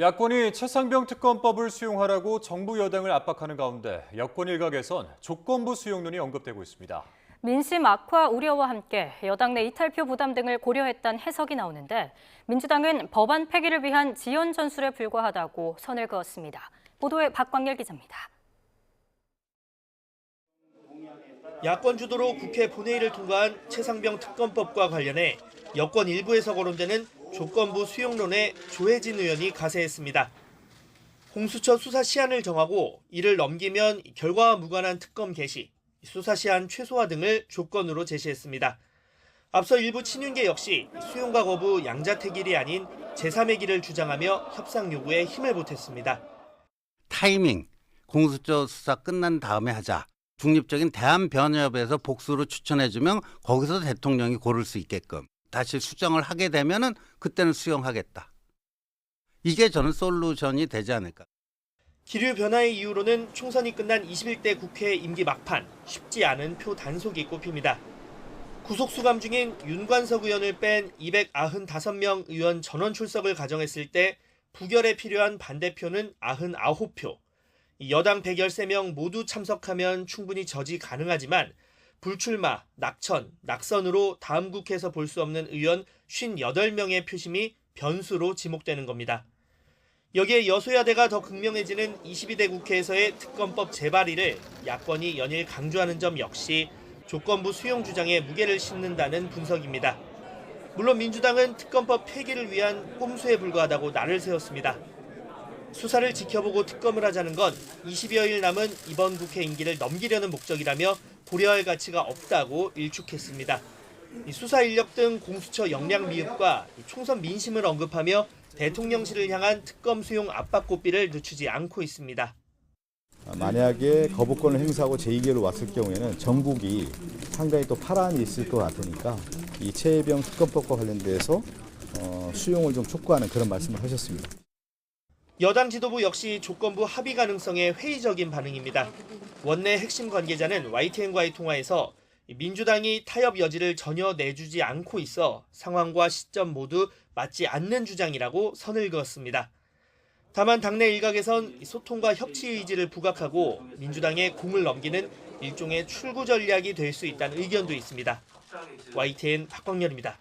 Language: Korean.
야권이 최상병 특검법을 수용하라고 정부 여당을 압박하는 가운데 여권 일각에선 조건부 수용론이 언급되고 있습니다. 민심 악화 우려와 함께 여당 내 이탈표 부담 등을 고려했다는 해석이 나오는데 민주당은 법안 폐기를 위한 지연 전술에 불과하다고 선을 그었습니다. 보도에 박광열 기자입니다. 야권 주도로 국회 본회의를 통과한 최상병 특검법과 관련해 여권 일부에서 거론되는 조건부 수용론에 조혜진 의원이 가세했습니다. 공수처 수사 시한을 정하고 이를 넘기면 결과와 무관한 특검 개시, 수사 시한 최소화 등을 조건으로 제시했습니다. 앞서 일부 친윤계 역시 수용과 거부 양자택일이 아닌 제3의 길을 주장하며 협상 요구에 힘을 보탰습니다. 타이밍, 공수처 수사 끝난 다음에 하자. 중립적인 대한변협에서 복수로 추천해주면 거기서 대통령이 고를 수 있게끔 다시 수정을 하게 되면은 그때는 수용하겠다. 이게 저는 솔루션이 되지 않을까. 기류 변화의 이유로는 총선이 끝난 21대 국회 임기 막판, 쉽지 않은 표 단속이 꼽힙니다. 구속수감 중인 윤관석 의원을 뺀 295명 의원 전원 출석을 가정했을 때 부결에 필요한 반대표는 99표. 여당 113명 모두 참석하면 충분히 저지 가능하지만 불출마, 낙천, 낙선으로 다음 국회에서 볼 수 없는 의원 58명의 표심이 변수로 지목되는 겁니다. 여기에 여소야대가 더 극명해지는 22대 국회에서의 특검법 재발의를 야권이 연일 강조하는 점 역시 조건부 수용 주장에 무게를 싣는다는 분석입니다. 물론 민주당은 특검법 폐기를 위한 꼼수에 불과하다고 날을 세웠습니다. 수사를 지켜보고 특검을 하자는 건 20여일 남은 이번 국회 임기를 넘기려는 목적이라며 고려할 가치가 없다고 일축했습니다. 수사 인력 등 공수처 역량 미흡과 총선 민심을 언급하며 대통령실을 향한 특검 수용 압박 고삐를 늦추지 않고 있습니다. 만약에 거부권을 행사하고 제2결로 왔을 경우에는 전국이 상당히 또 파란이 있을 것 같으니까 이 최혜병 특검법과 관련돼서 수용을 좀 촉구하는 그런 말씀을 하셨습니다. 여당 지도부 역시 조건부 합의 가능성에 회의적인 반응입니다. 원내 핵심 관계자는 YTN과의 통화에서 민주당이 타협 여지를 전혀 내주지 않고 있어 상황과 시점 모두 맞지 않는 주장이라고 선을 그었습니다. 다만 당내 일각에선 소통과 협치 의지를 부각하고 민주당에 공을 넘기는 일종의 출구 전략이 될 수 있다는 의견도 있습니다. YTN 박광열입니다.